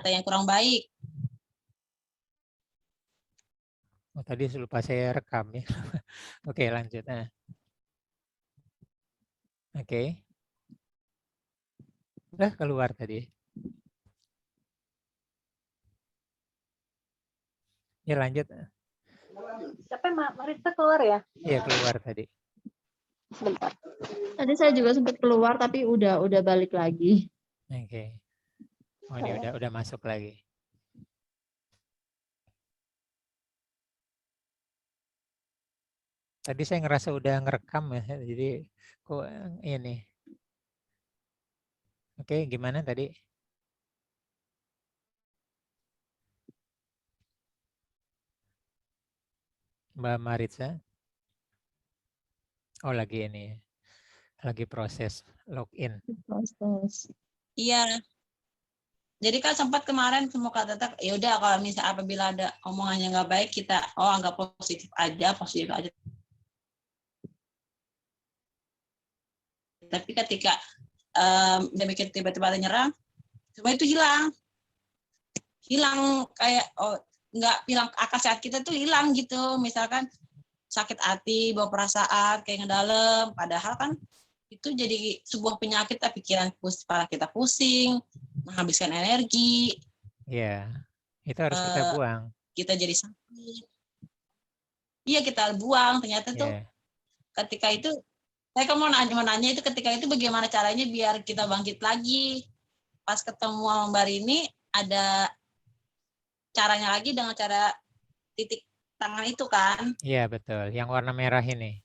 yang kurang baik. Oh, tadi lupa saya rekam ya. Oke, lanjut. Oke. Udah keluar tadi. Ya lanjut. Siapa Marita keluar ya? Iya keluar tadi. Sebentar. Tadi saya juga sempat keluar tapi udah balik lagi. Oke. Oh ini udah masuk lagi. Tadi saya ngerasa udah ngerekam ya, jadi kok ini. Oke, gimana tadi? Mbak Maritza? Oh lagi ini, lagi proses login. Proses. Iya. Jadi kan sempat kemarin semua kata ya udah kalau misalnya apabila ada omongannya nggak baik kita anggap positif aja. Tapi ketika demikian tiba-tiba ada nyerang, semua itu hilang kayak nggak hilang, akal sehat kita tuh hilang gitu. Misalkan sakit hati, bawa perasaan kayak ngedalam, padahal kan itu jadi sebuah penyakit, pikiran kepala kita pusing, menghabiskan energi. Iya, itu harus kita buang. Kita jadi sakit. Iya kita buang. Ternyata tuh ketika itu saya mau nanya itu ketika itu bagaimana caranya biar kita bangkit lagi. Pas ketemu sama Mbak Rini ada caranya lagi dengan cara titik tangan itu kan. Iya betul, yang warna merah ini.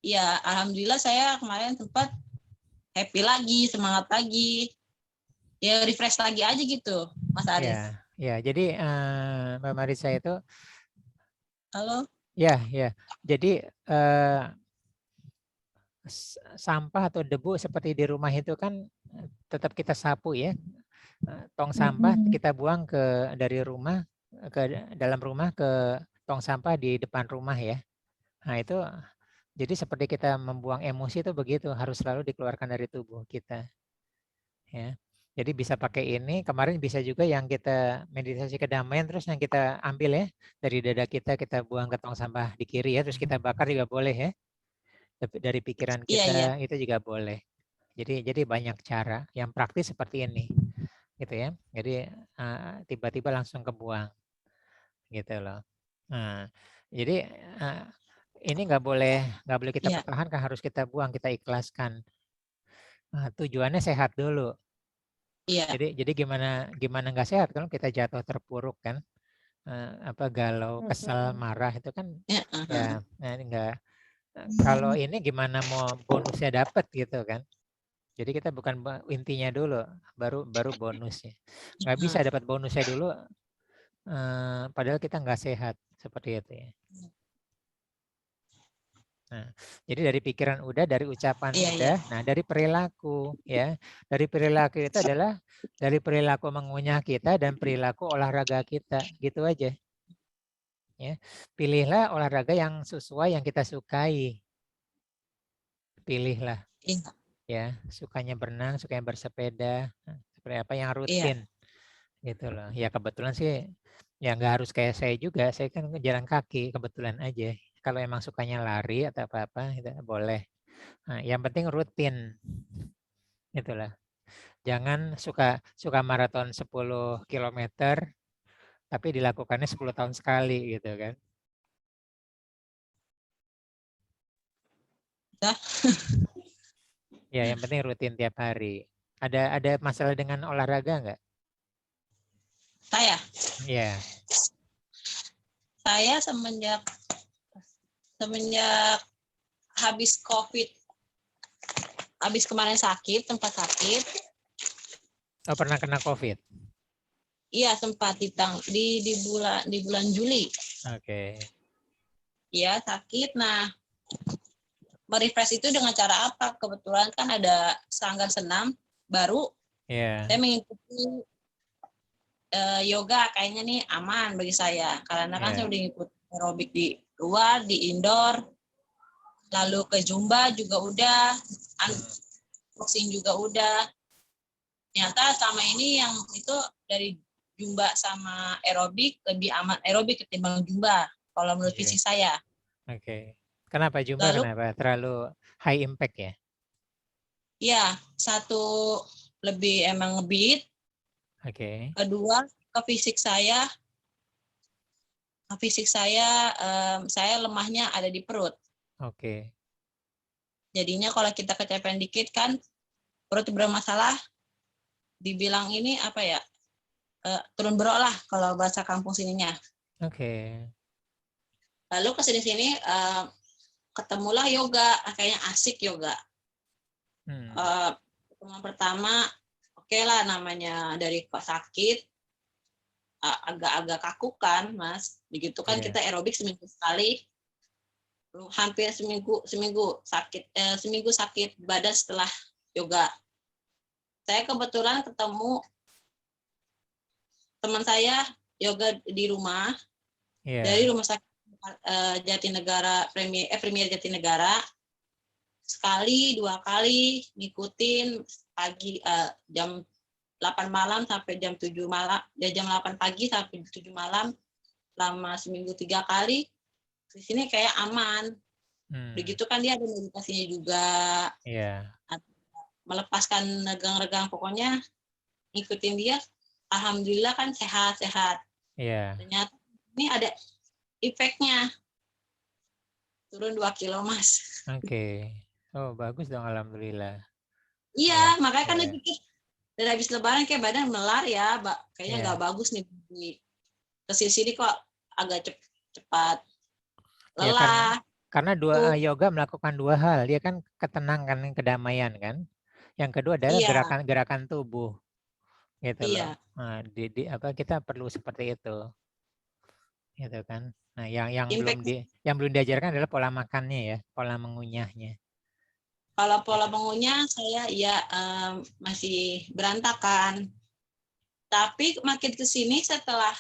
Iya, alhamdulillah saya kemarin sempat happy lagi, semangat lagi. Ya refresh lagi aja gitu, Mas Aris. Ya, jadi Mbak Marisa itu. Halo. Ya. Jadi sampah atau debu seperti di rumah itu kan tetap kita sapu ya. Tong sampah kita buang dari rumah ke dalam rumah ke tong sampah di depan rumah ya. Nah itu jadi seperti kita membuang emosi itu begitu, harus selalu dikeluarkan dari tubuh kita. Ya. Jadi bisa pakai ini, kemarin bisa juga yang kita meditasi kedamaian terus yang kita ambil ya dari dada kita buang ke tong sampah di kiri ya, terus kita bakar juga boleh ya. Dari pikiran kita itu juga boleh. Jadi banyak cara yang praktis seperti ini. Gitu ya. Jadi tiba-tiba langsung kebuang. Gitu loh. Nah, jadi ini nggak boleh kita pertahankan, harus kita buang, kita ikhlaskan. Tujuannya sehat dulu. Jadi gimana nggak sehat kalau kita jatuh terpuruk kan, galau, kesal, marah itu kan ya enggak. Kalau ini gimana mau bonusnya dapat gitu kan. Jadi kita bukan intinya dulu, baru bonusnya. Nggak bisa dapat bonusnya dulu, padahal kita nggak sehat seperti itu ya. Nah, jadi dari pikiran udah, dari ucapan udah, nah dari perilaku ya. Dari perilaku itu adalah dari perilaku mengunyah kita dan perilaku olahraga kita, gitu aja. Ya, pilihlah olahraga yang sesuai yang kita sukai. Pilihlah. Ya, sukanya berenang, sukanya bersepeda, seperti apa yang rutin. Gitu loh. Ya kebetulan sih ya nggak harus kayak saya juga, saya kan jalan kaki kebetulan aja. Kalau emang sukanya lari atau apa-apa itu boleh. Nah, yang penting rutin. Itulah. Jangan suka maraton 10 km tapi dilakukannya 10 tahun sekali gitu kan. Ya, yang penting rutin tiap hari. Ada masalah dengan olahraga nggak? Saya? Iya. Saya semenjak habis COVID, habis kemarin sempat sakit. Oh, pernah kena COVID? Iya, sempat di bulan Juli. Oke. Iya, sakit. Nah, merefresh itu dengan cara apa? Kebetulan kan ada sanggar senam baru. Saya mengikuti yoga, kayaknya nih aman bagi saya. Karena kan saya udah ngikut aerobik di luar, di indoor. Lalu ke Zumba juga udah, boxing juga udah. ternyata selama ini yang itu dari Zumba sama aerobik lebih aman aerobik ketimbang Zumba kalau menurut Oke. fisik saya. Oke. Kenapa Zumba? Lalu Kenapa? Terlalu high impact ya? ya satu lebih emang ngebeat, Oke. kedua ke fisik saya saya lemahnya ada di perut. Oke. Jadinya kalau kita kecapean dikit kan perut bermasalah, dibilang ini apa ya, turun berok lah kalau bahasa kampung sininya. Oke. Lalu kesini-sini ketemulah yoga, kayaknya asik yoga. Pertemuan pertama, oke lah namanya dari sakit, agak-agak kaku kan Mas, begitu kan Iya. kita aerobik seminggu sekali, hampir seminggu sakit badan setelah yoga. Saya kebetulan ketemu teman saya yoga di rumah, Iya. dari rumah sakit Jatinegara Premier Jatinegara, sekali 2 kali ngikutin pagi jam 8 malam sampai jam 7 malam, ya jam 8 pagi sampai 7 malam, selama seminggu 3 kali. Di sini kayak aman. Begitu kan dia ada meditasinya juga. Iya. Melepaskan regang-regang, pokoknya ngikutin dia, alhamdulillah kan sehat-sehat. Iya. Ternyata ini ada efeknya. Turun 2 kilo, Mas. Oke. Oh, bagus dong alhamdulillah. Iya, makanya kan Iya. pikir dari habis lebaran kayak badan melar ya, kayaknya Iya. nggak bagus nih. Kesini kok agak cepat Ya lelah. karena yoga melakukan 2 hal. Dia kan ketenangan, kedamaian kan. Yang kedua adalah Iya, gerakan tubuh. Gitu loh. iya. Nah, kita perlu seperti itu. Gitu kan. Nah, yang Impact belum diajarkan adalah pola makannya ya, pola mengunyahnya. kalau pola Gitu. bangunnya saya ya masih berantakan. Tapi makin ke sini setelah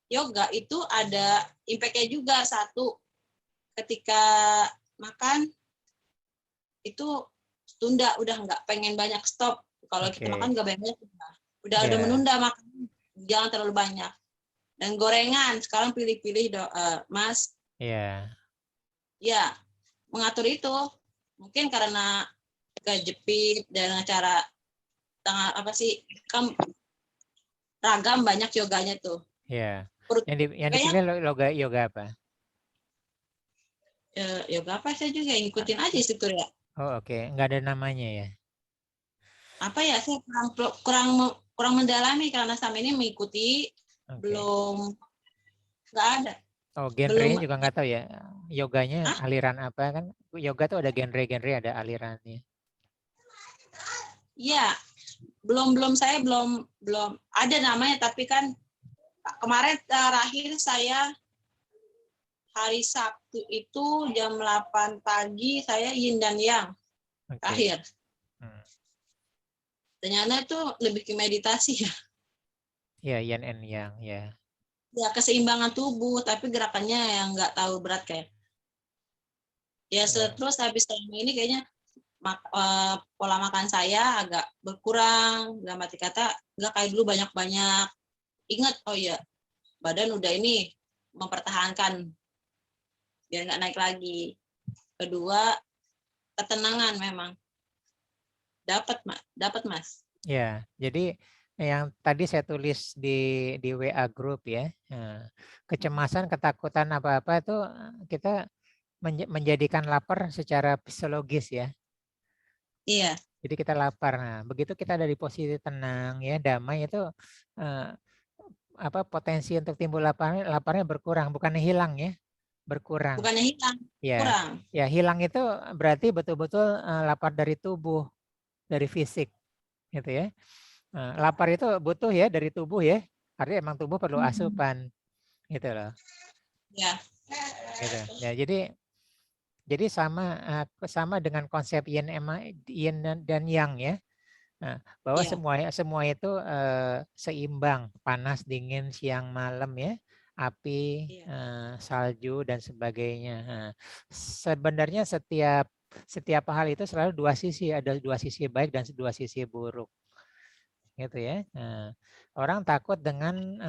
yoga itu ada impact-nya juga. Satu, ketika makan itu tunda, udah nggak pengen banyak stop. Kalau kita makan nggak banyak, udah menunda makan, jangan terlalu banyak. Dan gorengan sekarang pilih-pilih Mas. Iya. Ya, mengatur itu mungkin karena kejepit dan cara apa sih, kan ragam banyak yoganya tuh. Iya. Perut Yang dipilih yoga apa? yoga apa saya juga ngikutin aja instruktur ya. Oh, oke. Nggak ada namanya ya? Apa ya, saya kurang mendalami karena sama ini mengikuti belum, nggak ada. Oh, genrenya juga nggak tahu ya. Yoganya aliran apa kan? Yoga tuh ada genre-genre, ada alirannya. Iya, saya belum ada namanya, tapi kan kemarin terakhir saya hari Sabtu itu jam 8 pagi saya yin dan yang terakhir. Ternyata itu lebih ke meditasi ya. Ya, yin and yang ya. Ya keseimbangan tubuh, tapi gerakannya yang nggak tahu berat kayak. Ya terus habis ini kayaknya pola makan saya agak berkurang, dalam arti kata nggak kayak dulu banyak-banyak. Ingat, oh ya badan udah ini mempertahankan biar nggak naik lagi. Kedua, ketenangan memang dapat Mas. Ya, jadi yang tadi saya tulis di WA group ya, kecemasan, ketakutan apa-apa itu kita menjadikan lapar secara fisiologis ya. Iya. Jadi kita lapar. Nah, begitu kita ada di posisi tenang ya, damai itu potensi untuk timbul laparnya berkurang, bukannya hilang ya, berkurang. Bukannya hilang, ya, kurang. Ya, hilang itu berarti betul-betul lapar dari tubuh, dari fisik, gitu ya. Lapar itu butuh ya dari tubuh ya, artinya emang tubuh perlu asupan, gitu loh. Ya. Gitu. Ya, jadi sama dengan konsep yin dan yang ya, bahwa semua itu seimbang, panas dingin siang malam ya, api, salju dan sebagainya. Sebenarnya setiap hal itu selalu 2 sisi, ada 2 sisi baik dan 2 sisi buruk. gitu ya. Nah, orang takut dengan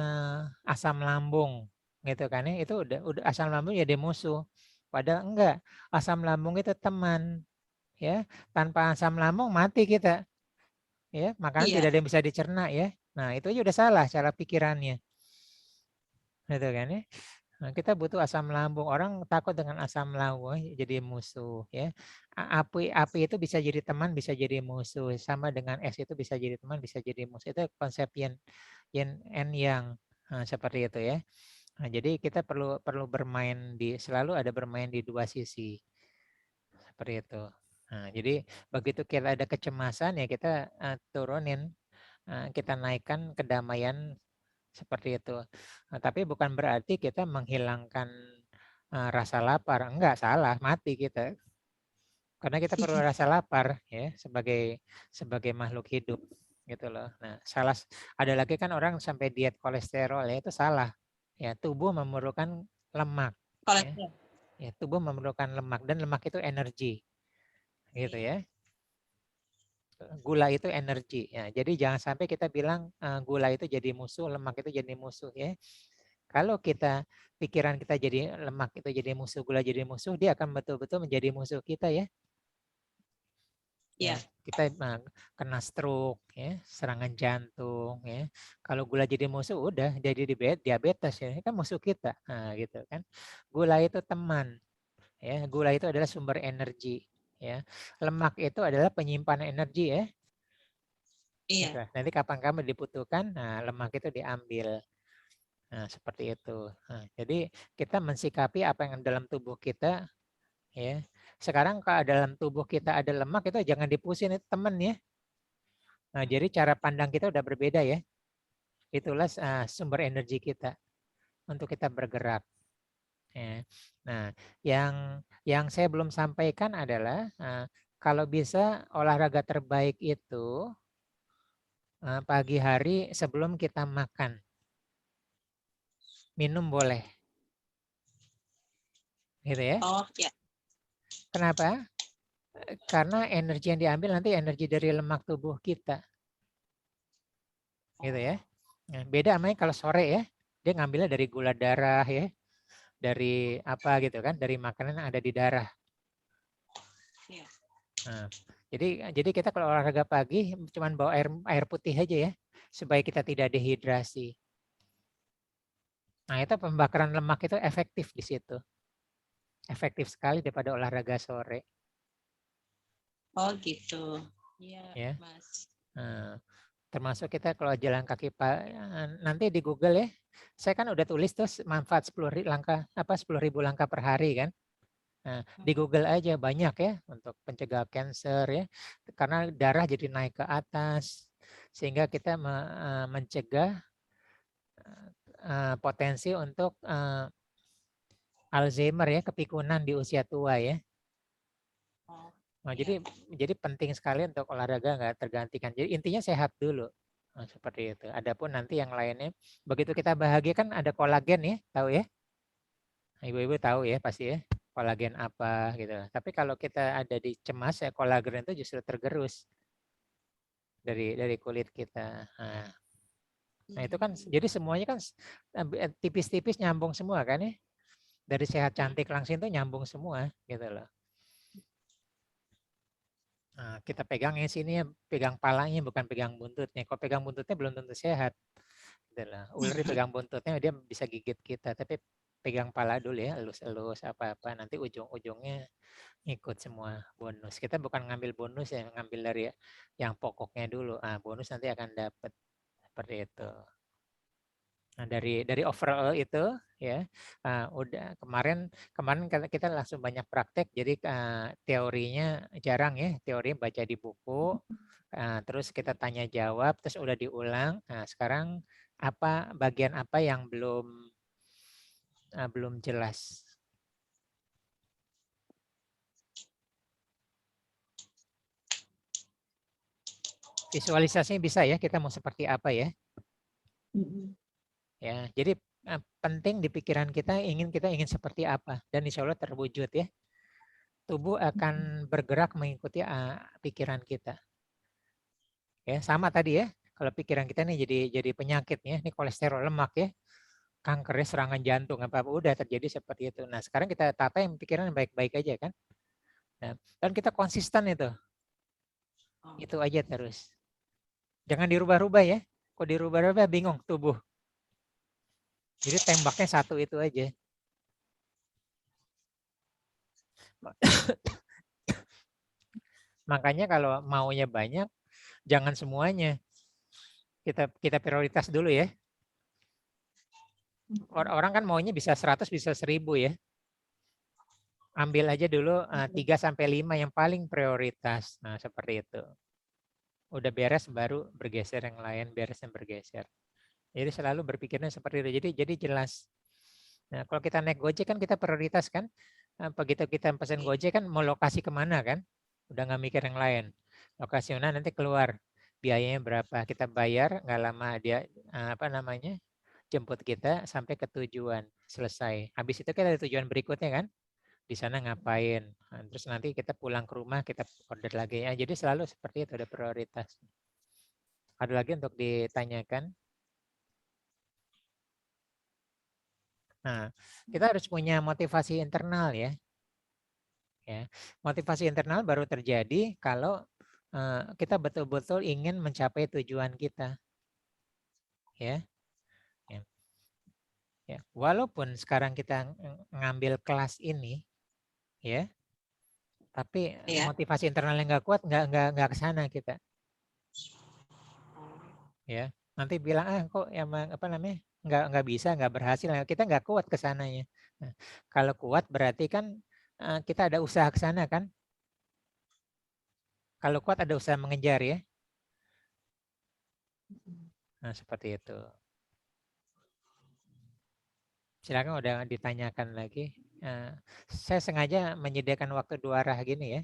asam lambung, gitu kan ya. Itu udah asam lambung jadi musuh. Padahal enggak, asam lambung itu teman, ya. Tanpa asam lambung mati kita, ya. Makanan Iya. tidak ada yang bisa dicerna, ya. Nah, itu aja udah salah cara pikirannya, gitu kan ya. Nah, kita butuh asam lambung. Orang takut dengan asam lambung jadi musuh, ya. Api itu bisa jadi teman, bisa jadi musuh. Sama dengan es itu bisa jadi teman, bisa jadi musuh. Itu konsep yin and yang. Nah, seperti itu ya. Nah, jadi kita perlu bermain selalu ada bermain di dua sisi. Seperti itu. Nah, jadi begitu kita ada kecemasan ya kita turunin, kita naikkan kedamaian seperti itu. Nah, tapi bukan berarti kita menghilangkan rasa lapar. Enggak, salah, mati kita. Karena kita perlu rasa lapar ya sebagai makhluk hidup gitu loh. Nah, ada lagi kan orang sampai diet kolesterol ya, itu salah. Ya, tubuh memerlukan lemak. Ya. Kolesterol. Ya, tubuh memerlukan lemak dan lemak itu energi. Gitu ya. Gula itu energi. Ya, jadi jangan sampai kita bilang gula itu jadi musuh, lemak itu jadi musuh ya. Kalau pikiran kita jadi lemak itu jadi musuh, gula jadi musuh, dia akan betul-betul menjadi musuh kita ya. Iya. Kita kena stroke ya, serangan jantung ya. Kalau gula jadi musuh udah jadi diabetes ya, kan musuh kita. Nah, gitu kan. Gula itu teman. Ya, gula itu adalah sumber energi ya. Lemak itu adalah penyimpanan energi ya. Iya. Gitu. Nanti kapan kamu dibutuhkan, nah lemak itu diambil. Nah, seperti itu. Nah, jadi kita mensikapi apa yang dalam tubuh kita ya. Sekarang kalau dalam tubuh kita ada lemak itu jangan dipusin, itu teman ya. Nah, jadi cara pandang kita udah berbeda ya. Itulah sumber energi kita untuk kita bergerak. Ya. Nah, yang saya belum sampaikan adalah kalau bisa olahraga terbaik itu pagi hari sebelum kita makan. Minum boleh. Gitu ya. Oh, ya. Kenapa? Karena energi yang diambil nanti energi dari lemak tubuh kita. Gitu ya. Nah, beda sama kalau sore ya. Dia ngambilnya dari gula darah ya. Dari apa gitu kan, dari makanan yang ada di darah. Ya. Nah, jadi kita kalau olahraga pagi cuman bawa air putih aja ya. Supaya kita tidak dehidrasi. Nah, itu pembakaran lemak itu efektif di situ. Efektif sekali daripada olahraga sore. Oh, gitu. Iya, Ya. Mas. Nah, termasuk kita kalau jalan kaki nanti di Google ya. Saya kan udah tulis tuh manfaat 10.000 langkah per hari kan. Nah, di Google aja banyak ya untuk pencegah kanker ya. Karena darah jadi naik ke atas sehingga kita mencegah potensi untuk Alzheimer ya, kepikunan di usia tua ya. Nah, jadi penting sekali untuk olahraga nggak tergantikan. Jadi intinya sehat dulu. Nah, seperti itu. Adapun nanti yang lainnya, begitu kita bahagia kan ada kolagen ya, tahu ya? Ibu-ibu tahu ya pasti ya, kolagen apa gitu. Tapi kalau kita ada di cemas ya, kolagen itu justru tergerus dari kulit kita. Nah itu kan jadi semuanya kan tipis-tipis nyambung semua kan ya. Dari sehat cantik langsing itu nyambung semua gitu loh. Nah, kita pegang yang sini, pegang palanya bukan pegang buntutnya. Kalau pegang buntutnya belum tentu sehat. Gitu loh. Ular dipegang buntutnya dia bisa gigit kita, tapi pegang pala dulu ya, elus-elus apa-apa. Nanti ujung-ujungnya ikut semua bonus. Kita bukan ngambil bonus ya, ngambil dari yang pokoknya dulu. Bonus nanti akan dapat seperti itu. Nah, dari overall itu ya udah kemarin kita langsung banyak praktek, jadi teorinya jarang ya, teori baca di buku, terus kita tanya jawab, terus udah diulang. Nah, sekarang bagian apa yang belum jelas? Visualisasinya bisa ya, kita mau seperti apa ya? Ya, jadi penting di pikiran kita ingin seperti apa dan insya Allah terwujud ya. Tubuh akan bergerak mengikuti pikiran kita. Ya, sama tadi ya. Kalau pikiran kita nih jadi penyakit ya, ini kolesterol lemak ya, kanker ya, serangan jantung apa udah terjadi seperti itu. Nah sekarang kita tata yang pikiran baik-baik aja kan. Nah, dan kita konsisten itu aja terus. Jangan dirubah-rubah ya. Kok dirubah-rubah bingung tubuh. Jadi tembaknya satu itu aja. Makanya kalau maunya banyak, jangan semuanya. Kita prioritas dulu ya. Orang kan maunya bisa 100, bisa 1000 ya. Ambil aja dulu 3 sampai 5 yang paling prioritas. Nah, seperti itu. Udah beres baru bergeser yang lain, beres dan bergeser. Jadi selalu berpikirnya seperti itu. Jadi jelas. Nah, kalau kita naik Gojek kan kita prioritas kan. Begitu kita pesen Gojek kan mau lokasi kemana kan? Udah nggak mikir yang lain. Lokasi mana nanti keluar. Biayanya berapa? Kita bayar, nggak lama dia jemput kita sampai ke tujuan. Selesai. Habis itu kita ada tujuan berikutnya kan? Di sana ngapain? Nah, terus nanti kita pulang ke rumah kita order lagi. Ya, jadi selalu seperti itu, ada prioritas. Ada lagi untuk ditanyakan? Nah, kita harus punya motivasi internal ya. Motivasi internal baru terjadi kalau kita betul-betul ingin mencapai tujuan kita. Ya. Walaupun sekarang kita ngambil kelas ini, ya, tapi motivasi internalnya nggak kuat, nggak ke sana kita. Ya, nanti bilang kok emang nggak bisa, nggak berhasil, kita nggak kuat ke sananya. Nah, kalau kuat berarti kan kita ada usaha ke sana kan. Kalau kuat ada usaha mengejar ya. Nah, seperti itu. Silakan udah ditanyakan lagi. Saya sengaja menyediakan waktu 2 arah gini ya.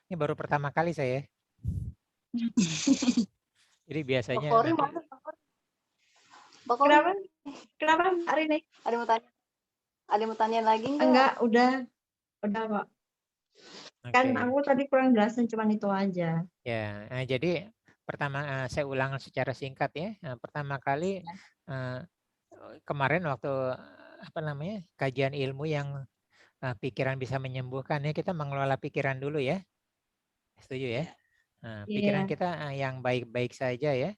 Ini baru pertama kali saya. Jadi biasanya Kenapa Mbak Rini? Ada mau tanya lagi enggak? Enggak, udah Pak. Kan aku tadi kurang jelasin cuman itu aja. Ya, jadi pertama saya ulang secara singkat ya. Pertama kali kemarin waktu kajian ilmu yang pikiran bisa menyembuhkan ya, kita mengelola pikiran dulu ya. Setuju ya? Nah, pikiran kita yang baik-baik saja ya.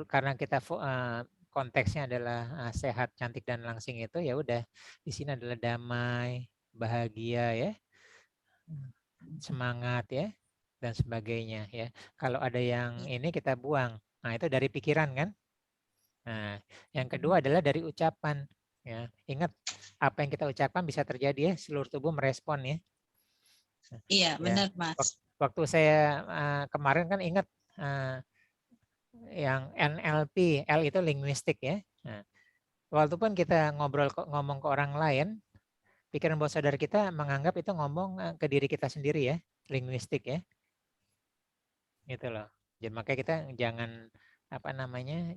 Karena kita konteksnya adalah sehat, cantik dan langsing itu ya udah di sini adalah damai, bahagia ya. Semangat ya dan sebagainya ya. Kalau ada yang ini kita buang. Nah, itu dari pikiran kan? Nah, yang kedua adalah dari ucapan ya. Ingat apa yang kita ucapkan bisa terjadi ya, seluruh tubuh merespon ya. Iya, benar Mas. Waktu saya kemarin kan ingat yang NLP, L itu linguistik ya. Nah, walaupun kita ngomong ke orang lain, pikiran bawah sadar kita menganggap itu ngomong ke diri kita sendiri ya, linguistik ya. Gitu loh. Jadi makanya kita jangan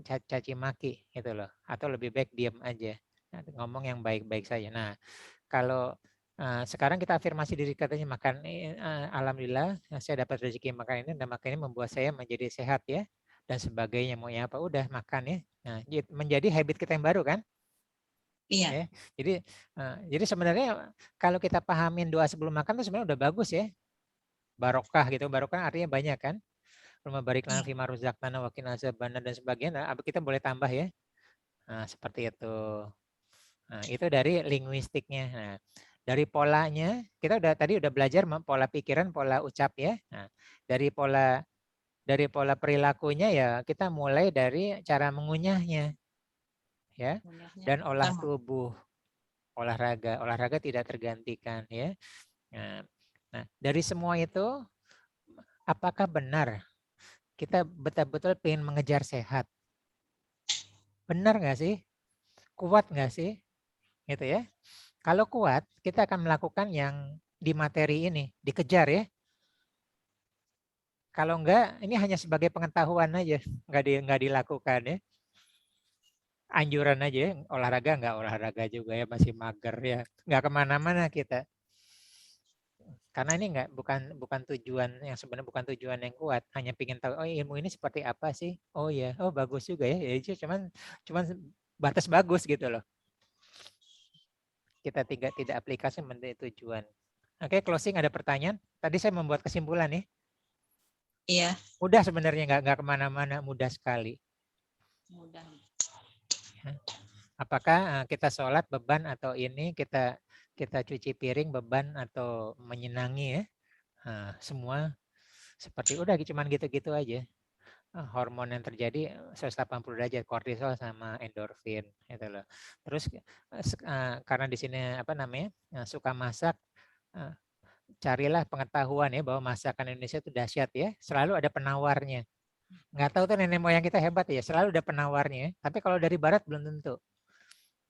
caci maki gitu loh, atau lebih baik diam aja. Nah, ngomong yang baik-baik saja. Nah, kalau sekarang kita afirmasi diri katanya makan alhamdulillah saya dapat rezeki makan ini dan makan ini membuat saya menjadi sehat ya dan sebagainya, mau ya apa udah makan ya. Nah, menjadi habit kita yang baru kan? Iya. Ya. Jadi sebenarnya kalau kita pahamin doa sebelum makan itu sebenarnya udah bagus ya. Barokah gitu, barokah artinya banyak kan? Rumah barik lana fima razaqtana wa qina azabannar dan sebagainya. Nah, kita boleh tambah ya. Nah, seperti itu. Nah, itu dari linguistiknya. Nah, dari polanya kita tadi udah belajar pola pikiran, pola ucap ya. Nah, dari pola perilakunya ya kita mulai dari cara mengunyahnya. Ya. Dan olah tubuh. Olahraga tidak tergantikan ya. Nah, dari semua itu apakah benar kita betul-betul pengen mengejar sehat? Benar nggak sih? Kuat nggak sih? Gitu ya. Kalau kuat, kita akan melakukan yang di materi ini, dikejar ya. Kalau enggak, ini hanya sebagai pengetahuan aja, nggak dilakukan ya. Anjuran aja ya, olahraga nggak olahraga juga ya, masih mager ya. Nggak kemana-mana kita. Karena ini bukan tujuan yang sebenarnya, bukan tujuan yang kuat, hanya pingin tahu, oh ilmu ini seperti apa sih? Oh ya, oh bagus juga ya. Ya cuman batas bagus gitu loh. Kita tidak aplikasi menjadi tujuan. Oke, closing, ada pertanyaan? Tadi saya membuat kesimpulan ya. Iya. Mudah sebenarnya, nggak kemana-mana, mudah sekali. Mudah. Apakah kita sholat beban atau ini kita cuci piring beban atau menyenangi ya? Nah, semua seperti udah cuman gitu-gitu aja. Hormon yang terjadi 180 derajat, kortisol sama endorfin gitu loh. Terus karena di sini apa namanya suka masak, carilah pengetahuan ya bahwa masakan Indonesia itu dahsyat ya. Selalu ada penawarnya. Nggak tahu tuh nenek moyang kita hebat ya, selalu ada penawarnya. Tapi kalau dari barat belum tentu.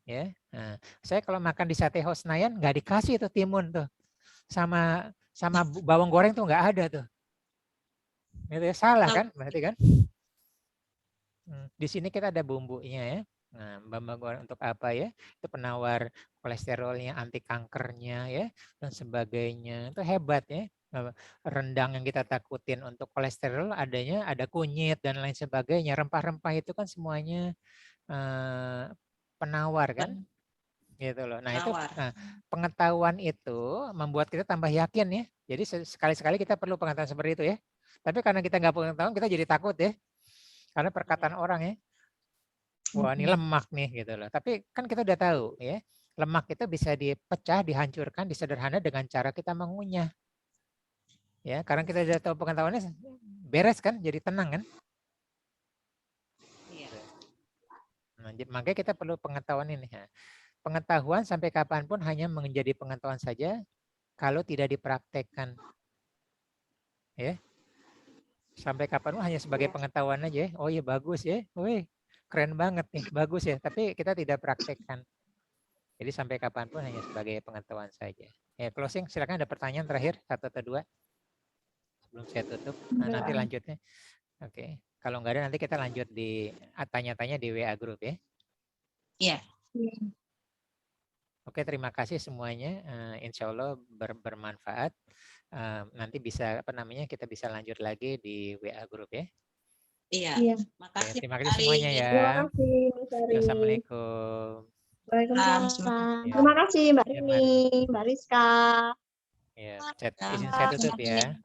Ya, nah, saya kalau makan di Sate House Senayan nggak dikasih tuh timun tuh, sama bawang goreng tuh nggak ada tuh. Itu ya, salah kan, berarti kan? Di sini kita ada bumbunya ya. Nah, bawang goreng untuk apa ya? Itu penawar kolesterolnya, anti kankernya ya, dan sebagainya. Itu hebat ya. Rendang yang kita takutin untuk kolesterol adanya ada kunyit dan lain sebagainya. Rempah-rempah itu kan semuanya penawar kan? Gitu loh. Nah, itu pengetahuan itu membuat kita tambah yakin ya. Jadi sekali-sekali kita perlu pengetahuan seperti itu ya. Tapi karena kita nggak pengetahuan, kita jadi takut ya. Karena perkataan orang ya. Wah, ini lemak nih gitu loh. Tapi kan kita udah tahu ya. Lemak itu bisa dipecah, dihancurkan, disederhana dengan cara kita mengunyah. Ya, karena kita udah tahu pengetahuannya, beres kan, jadi tenang kan. Iya. Nah, makanya kita perlu pengetahuan ini. Pengetahuan sampai kapanpun hanya menjadi pengetahuan saja kalau tidak dipraktekkan. Ya. Sampai kapanpun hanya sebagai pengetahuan aja. Oh iya bagus ya. Wih, keren banget nih, bagus ya. Tapi kita tidak praktekkan. Jadi sampai kapanpun hanya sebagai pengetahuan saja. Ya, closing, silakan ada pertanyaan terakhir, 1 atau 2. Sebelum saya tutup. Nah, nanti lanjutnya. Oke. Kalau nggak ada nanti kita lanjut di tanya-tanya di WA group ya. Iya. Oke, terima kasih semuanya. Insya Allah bermanfaat. Nanti bisa kita bisa lanjut lagi di WA group ya. Iya. Makasih. Terima kasih semuanya ya. Terima kasih Mas Ari. Assalamualaikum. Waalaikumsalam. Terima kasih Mbak Rini, Mbak Rizka. Ya, izin saya tutup ya.